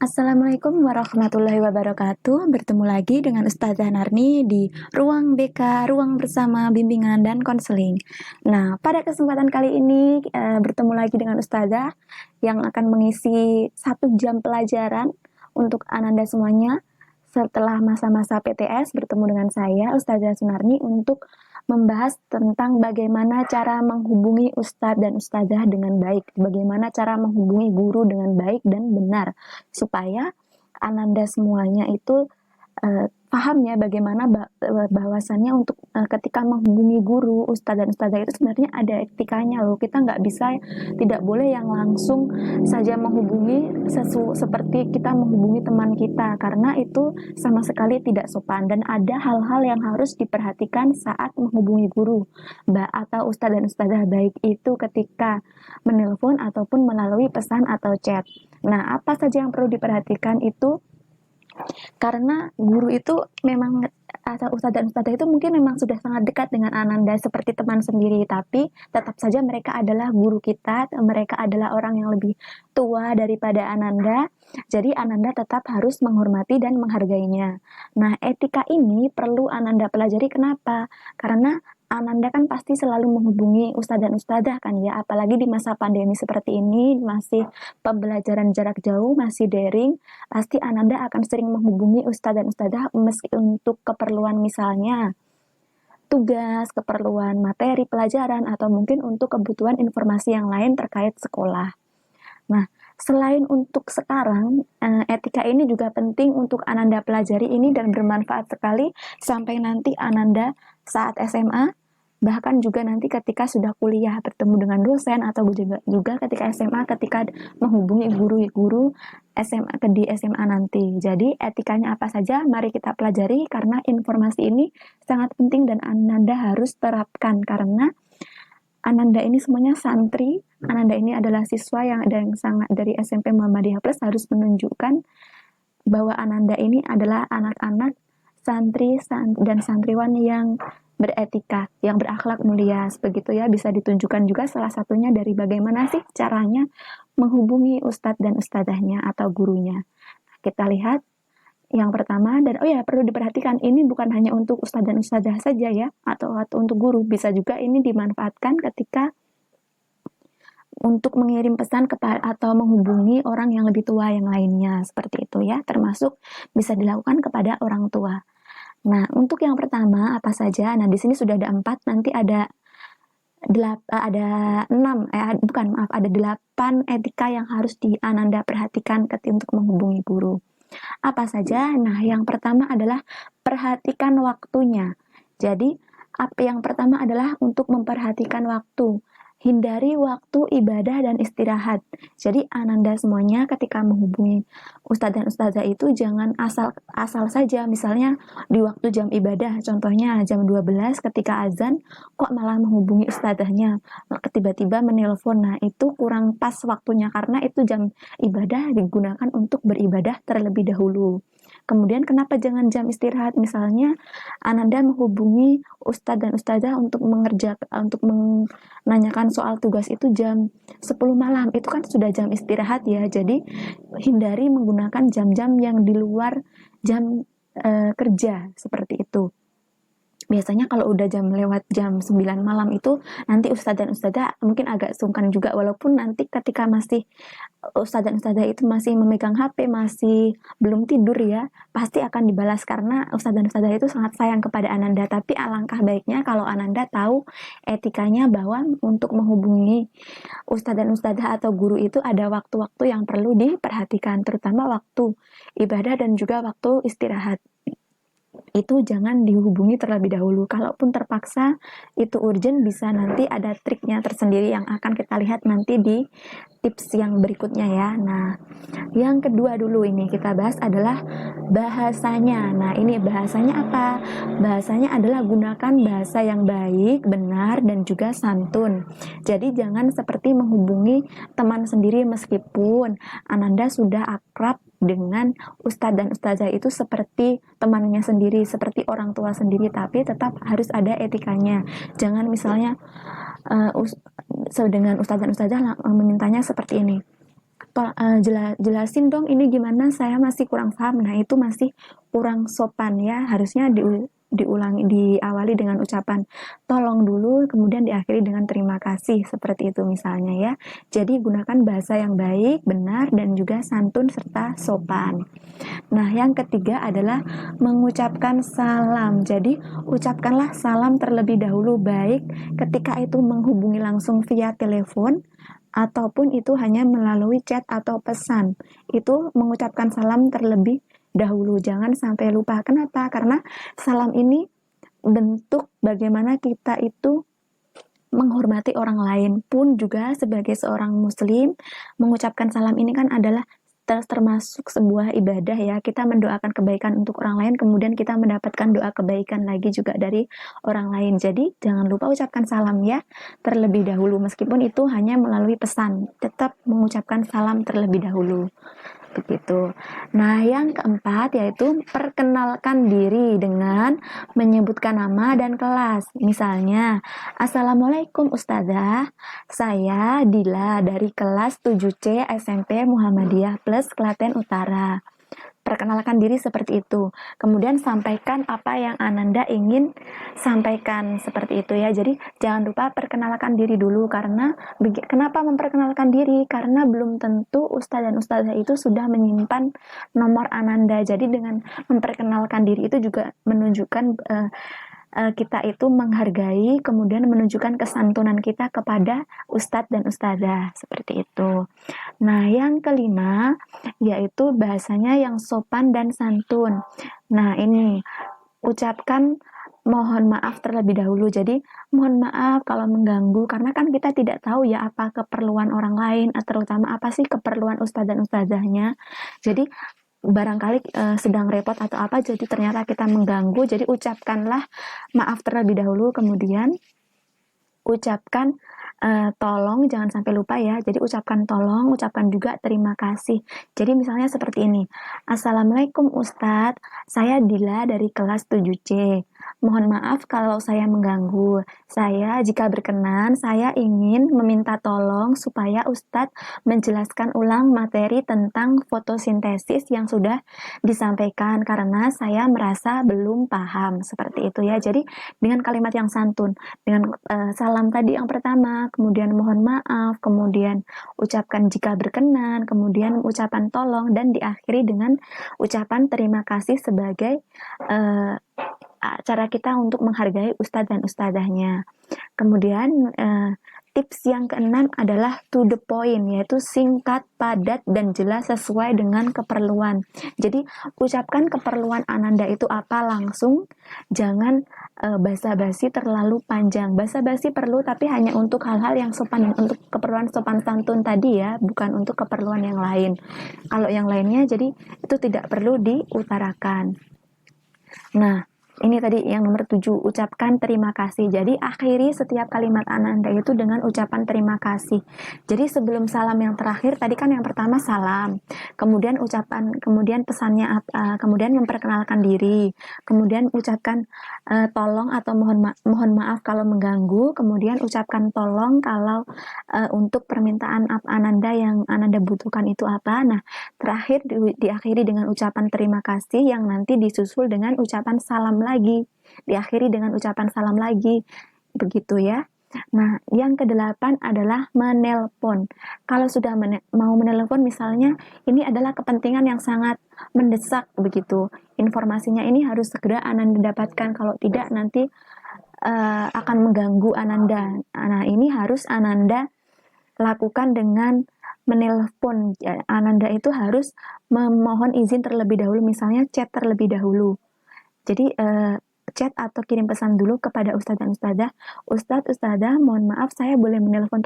Assalamualaikum warahmatullahi wabarakatuh. Bertemu lagi dengan Ustazah Narni di Ruang BK, Ruang Bersama Bimbingan dan Konseling. Nah, pada kesempatan kali ini bertemu lagi dengan Ustazah yang akan mengisi 1 jam pelajaran untuk Ananda semuanya setelah masa-masa PTS bertemu dengan saya, Ustazah Sunarni, untuk membahas tentang bagaimana cara menghubungi ustadz dan ustazah dengan baik, bagaimana cara menghubungi guru dengan baik dan benar, supaya Ananda semuanya itu paham ya bagaimana bahwasannya untuk ketika menghubungi guru, ustadz dan ustazah itu sebenarnya ada etikanya loh. Kita nggak bisa, tidak boleh yang langsung saja menghubungi seperti kita menghubungi teman kita, karena itu sama sekali tidak sopan dan ada hal-hal yang harus diperhatikan saat menghubungi guru atau ustadz dan ustazah, baik itu ketika menelpon ataupun melalui pesan atau chat. Nah, apa saja yang perlu diperhatikan itu? Karena guru itu memang atau ustadz dan ustadzah itu mungkin memang sudah sangat dekat dengan Ananda seperti teman sendiri, tapi tetap saja mereka adalah guru kita, mereka adalah orang yang lebih tua daripada Ananda, jadi Ananda tetap harus menghormati dan menghargainya. Nah, etika ini perlu Ananda pelajari. Kenapa? Karena Ananda kan pasti selalu menghubungi ustadz dan ustadzah kan ya, apalagi di masa pandemi seperti ini, masih pembelajaran jarak jauh, masih daring, pasti Ananda akan sering menghubungi ustadz dan ustadzah meski untuk keperluan misalnya tugas, keperluan materi pelajaran, atau mungkin untuk kebutuhan informasi yang lain terkait sekolah. Nah, selain untuk sekarang, etika ini juga penting untuk Ananda pelajari ini dan bermanfaat sekali sampai nanti Ananda saat SMA, bahkan juga nanti ketika sudah kuliah bertemu dengan dosen, atau juga ketika SMA, ketika menghubungi guru-guru SMA di SMA nanti. Jadi etikanya apa saja mari kita pelajari, karena informasi ini sangat penting dan Ananda harus terapkan, karena Ananda ini semuanya santri, Ananda ini adalah siswa yang sangat dari SMP Muhammadiyah Plus, harus menunjukkan bahwa Ananda ini adalah anak-anak santri dan santriwan yang beretika, yang berakhlak mulia, begitu ya. Bisa ditunjukkan juga salah satunya dari bagaimana sih caranya menghubungi ustadz dan ustadzahnya atau gurunya. Kita lihat yang pertama, dan perlu diperhatikan, ini bukan hanya untuk ustadz dan ustadzah saja ya, atau untuk guru, bisa juga ini dimanfaatkan ketika untuk mengirim pesan atau menghubungi orang yang lebih tua yang lainnya, seperti itu ya, termasuk bisa dilakukan kepada orang tua. Nah, untuk yang pertama apa saja? Nah, di sini sudah ada 4, nanti ada 8 etika yang harus Ananda perhatikan ketika untuk menghubungi guru. Apa saja? Nah, yang pertama adalah perhatikan waktunya. Jadi, yang pertama adalah untuk memperhatikan waktu. Hindari waktu ibadah dan istirahat. Jadi Ananda semuanya ketika menghubungi ustadz dan ustazah itu jangan asal saja, misalnya di waktu jam ibadah, contohnya jam 12 ketika azan, kok malah menghubungi ustazahnya, tiba-tiba menelpon. Nah, itu kurang pas waktunya, karena itu jam ibadah digunakan untuk beribadah terlebih dahulu. Kemudian kenapa jangan jam istirahat? Misalnya Ananda menghubungi ustadz dan ustazah untuk menanyakan soal tugas itu jam 10 malam, itu kan sudah jam istirahat ya. Jadi hindari menggunakan jam-jam yang di luar jam kerja, seperti itu. Biasanya kalau udah lewat jam 9 malam itu nanti ustadz dan ustazah mungkin agak sungkan juga, walaupun nanti ketika masih ustadz dan ustazah itu masih memegang HP, masih belum tidur ya, pasti akan dibalas karena ustadz dan ustazah itu sangat sayang kepada Ananda. Tapi alangkah baiknya kalau Ananda tahu etikanya bahwa untuk menghubungi ustadz dan ustazah atau guru itu ada waktu-waktu yang perlu diperhatikan, terutama waktu ibadah dan juga waktu istirahat. Itu jangan dihubungi terlebih dahulu. Kalaupun terpaksa itu urgent, bisa nanti ada triknya tersendiri yang akan kita lihat nanti di tips yang berikutnya ya. Nah, yang kedua dulu ini kita bahas adalah bahasanya. Nah, ini bahasanya apa? Bahasanya adalah gunakan bahasa yang baik, benar, dan juga santun. Jadi jangan seperti menghubungi teman sendiri, meskipun Ananda sudah akrab dengan ustadz dan ustazah itu seperti temannya sendiri, seperti orang tua sendiri, tapi tetap harus ada etikanya. Jangan misalnya dengan ustadz dan ustazah memintanya seperti ini, jelasin dong ini gimana, saya masih kurang paham. Nah, itu masih kurang sopan ya. Harusnya diawali dengan ucapan tolong dulu, kemudian diakhiri dengan terima kasih, seperti itu misalnya ya. Jadi gunakan bahasa yang baik, benar, dan juga santun serta sopan. Nah, yang ketiga adalah mengucapkan salam. Jadi, ucapkanlah salam terlebih dahulu, baik ketika itu menghubungi langsung via telepon ataupun itu hanya melalui chat atau pesan. Itu mengucapkan salam terlebih dahulu, jangan sampai lupa. Kenapa? Karena salam ini bentuk bagaimana kita itu menghormati orang lain. Pun juga sebagai seorang muslim, mengucapkan salam ini kan adalah termasuk sebuah ibadah ya. Kita mendoakan kebaikan untuk orang lain, kemudian kita mendapatkan doa kebaikan lagi juga dari orang lain. Jadi jangan lupa ucapkan salam ya terlebih dahulu, meskipun itu hanya melalui pesan, tetap mengucapkan salam terlebih dahulu. Begitu. Nah, yang keempat yaitu perkenalkan diri dengan menyebutkan nama dan kelas. Misalnya, Assalamualaikum Ustazah, saya Dila dari kelas 7C SMP Muhammadiyah Plus Klaten Utara. Perkenalkan diri seperti itu. Kemudian sampaikan apa yang Ananda ingin sampaikan, seperti itu ya. Jadi jangan lupa perkenalkan diri dulu. Karena kenapa memperkenalkan diri? Karena belum tentu ustadz dan ustazah itu sudah menyimpan nomor Ananda. Jadi dengan memperkenalkan diri itu juga menunjukkan kita itu menghargai, kemudian menunjukkan kesantunan kita kepada ustadz dan ustazah, seperti itu. Nah, yang kelima yaitu bahasanya yang sopan dan santun. Nah, ini ucapkan mohon maaf terlebih dahulu. Jadi, mohon maaf kalau mengganggu, karena kan kita tidak tahu ya apa keperluan orang lain, terutama apa sih keperluan ustadz dan ustazahnya. Jadi, barangkali sedang repot atau apa, jadi ternyata kita mengganggu. Jadi, ucapkanlah maaf terlebih dahulu, kemudian ucapkan tolong, jangan sampai lupa ya. Jadi ucapkan tolong, ucapkan juga terima kasih. Jadi misalnya seperti ini. Assalamualaikum Ustadz, saya Dila dari kelas 7C. Mohon maaf kalau saya mengganggu. Saya jika berkenan, saya ingin meminta tolong supaya Ustadz menjelaskan ulang materi tentang fotosintesis yang sudah disampaikan karena saya merasa belum paham. Seperti itu ya. Jadi dengan kalimat yang santun, dengan salam tadi yang pertama, kemudian mohon maaf, kemudian ucapkan jika berkenan, kemudian ucapan tolong, dan diakhiri dengan ucapan terima kasih sebagai cara kita untuk menghargai ustadz dan ustazahnya. Kemudian tips yang keenam adalah to the point, yaitu singkat, padat, dan jelas sesuai dengan keperluan. Jadi ucapkan keperluan Ananda itu apa langsung, jangan basa-basi terlalu panjang. Basa-basi perlu, tapi hanya untuk hal-hal yang sopan, untuk keperluan sopan santun tadi ya, bukan untuk keperluan yang lain. Kalau yang lainnya, jadi itu tidak perlu diutarakan. Nah, ini tadi yang nomor 7, ucapkan terima kasih. Jadi akhiri setiap kalimat Ananda itu dengan ucapan terima kasih. Jadi sebelum salam yang terakhir, tadi kan yang pertama salam, kemudian kemudian pesannya, kemudian memperkenalkan diri, kemudian ucapkan tolong atau mohon maaf kalau mengganggu, kemudian ucapkan tolong kalau untuk permintaan Ananda yang Ananda butuhkan itu apa. Nah, terakhir diakhiri dengan ucapan terima kasih yang nanti disusul dengan ucapan salam lagi, diakhiri dengan ucapan salam lagi, begitu ya. Nah, yang kedelapan adalah menelpon. Kalau sudah mau menelpon misalnya, ini adalah kepentingan yang sangat mendesak begitu. Informasinya ini harus segera Ananda dapatkan, kalau tidak nanti akan mengganggu Ananda. Nah, ini harus Ananda lakukan dengan menelpon. Ananda itu harus memohon izin terlebih dahulu, misalnya chat terlebih dahulu. Jadi chat atau kirim pesan dulu kepada ustadz dan ustazah. Ustadz, ustazah, mohon maaf saya boleh menelpon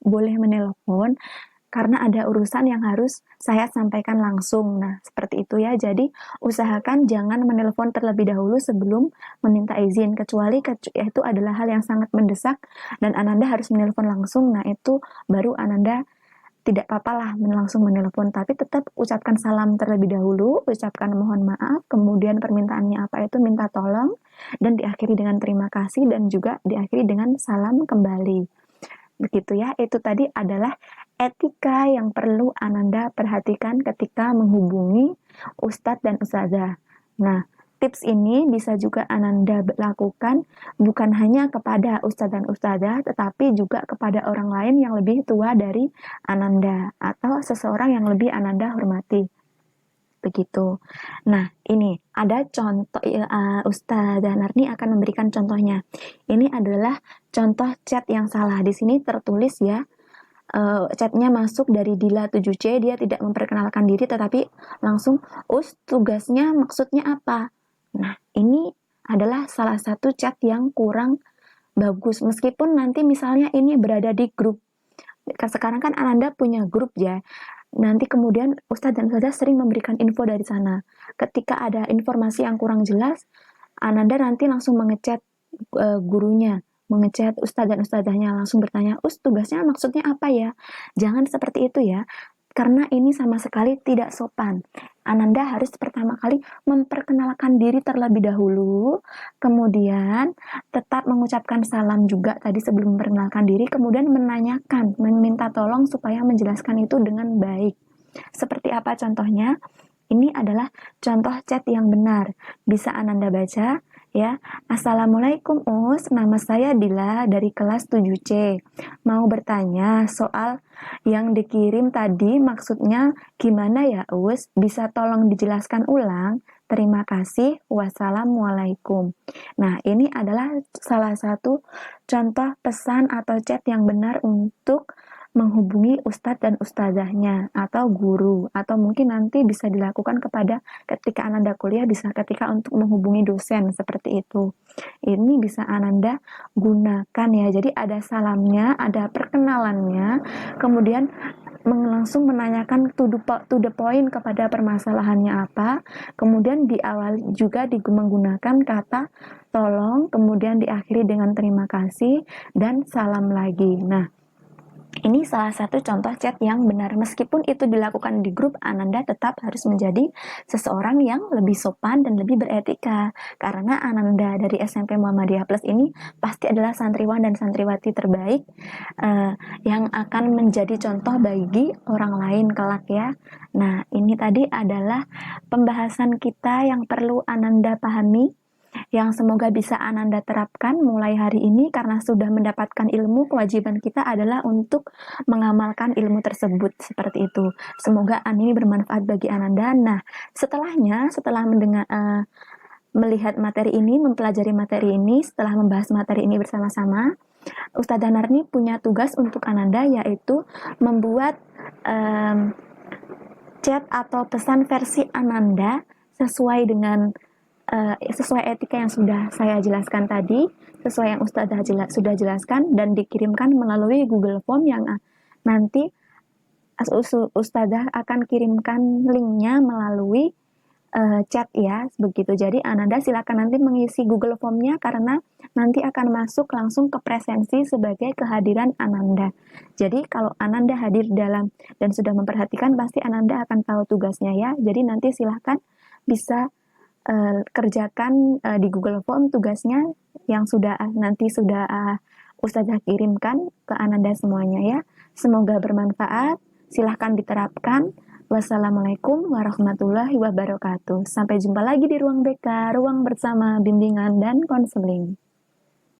boleh menelpon karena ada urusan yang harus saya sampaikan langsung. Nah, seperti itu ya. Jadi usahakan jangan menelpon terlebih dahulu sebelum meminta izin, kecuali itu adalah hal yang sangat mendesak dan Ananda harus menelpon langsung. Nah, itu baru Ananda tidak apa-apa lah langsung menelpon, tapi tetap ucapkan salam terlebih dahulu, ucapkan mohon maaf, kemudian permintaannya apa itu minta tolong, dan diakhiri dengan terima kasih, dan juga diakhiri dengan salam kembali. Begitu ya, itu tadi adalah etika yang perlu Ananda perhatikan ketika menghubungi Ustadz dan Ustazah. Nah, tips ini bisa juga Ananda lakukan bukan hanya kepada Ustadz dan Ustazah, tetapi juga kepada orang lain yang lebih tua dari Ananda atau seseorang yang lebih Ananda hormati. Begitu. Nah, ini ada contoh, Ustazah Narni akan memberikan contohnya. Ini adalah contoh chat yang salah. Di sini tertulis ya, chatnya masuk dari Dila 7C, dia tidak memperkenalkan diri tetapi langsung, tugasnya maksudnya apa? Nah, ini adalah salah satu chat yang kurang bagus. Meskipun nanti misalnya ini berada di grup. Sekarang kan Ananda punya grup ya. Nanti kemudian Ustadz dan Ustazah sering memberikan info dari sana. Ketika ada informasi yang kurang jelas, Ananda nanti langsung mengechat gurunya, mengechat Ustadz dan Ustazahnya, langsung bertanya, tugasnya maksudnya apa ya? Jangan seperti itu ya, karena ini sama sekali tidak sopan. Ananda harus pertama kali memperkenalkan diri terlebih dahulu, kemudian tetap mengucapkan salam juga tadi sebelum memperkenalkan diri, kemudian menanyakan, meminta tolong supaya menjelaskan itu dengan baik. Seperti apa contohnya? Ini adalah contoh chat yang benar. Bisa Ananda baca ya. Assalamualaikum Us, nama saya Dila dari kelas 7C. Mau bertanya soal yang dikirim tadi maksudnya gimana ya Us? Bisa tolong dijelaskan ulang? Terima kasih. Wassalamualaikum. Nah, ini adalah salah satu contoh pesan atau chat yang benar untuk menghubungi ustadz dan ustazahnya atau guru, atau mungkin nanti bisa dilakukan ketika Ananda kuliah, bisa ketika untuk menghubungi dosen seperti itu. Ini bisa Ananda gunakan ya. Jadi ada salamnya, ada perkenalannya, kemudian langsung menanyakan to the point kepada permasalahannya apa, kemudian di awal juga menggunakan kata tolong, kemudian diakhiri dengan terima kasih dan salam lagi. Nah, ini salah satu contoh chat yang benar. Meskipun itu dilakukan di grup, Ananda tetap harus menjadi seseorang yang lebih sopan dan lebih beretika. Karena Ananda dari SMP Muhammadiyah Plus ini pasti adalah santriwan dan santriwati terbaik yang akan menjadi contoh bagi orang lain kelak ya. Nah, ini tadi adalah pembahasan kita yang perlu Ananda pahami, yang semoga bisa Ananda terapkan mulai hari ini, karena sudah mendapatkan ilmu, kewajiban kita adalah untuk mengamalkan ilmu tersebut seperti itu. Semoga ini bermanfaat bagi Ananda. Nah, setelah melihat materi ini, mempelajari materi ini, setelah membahas materi ini bersama-sama, Ustadzah Narni punya tugas untuk Ananda, yaitu membuat chat atau pesan versi Ananda sesuai dengan sesuai etika yang sudah saya jelaskan tadi, sesuai yang Ustadzah sudah jelaskan, dan dikirimkan melalui Google Form yang nanti Ustadzah akan kirimkan linknya melalui chat ya, begitu. Jadi Ananda silakan nanti mengisi Google Formnya, karena nanti akan masuk langsung ke presensi sebagai kehadiran Ananda. Jadi kalau Ananda hadir dalam dan sudah memperhatikan, pasti Ananda akan tahu tugasnya ya. Jadi nanti silakan bisa kerjakan di Google Form tugasnya yang nanti sudah Ustadzah kirimkan ke Ananda semuanya ya. Semoga bermanfaat, silahkan diterapkan. Wassalamualaikum warahmatullahi wabarakatuh. Sampai jumpa lagi di Ruang BK, Ruang Bersama Bimbingan dan Konseling.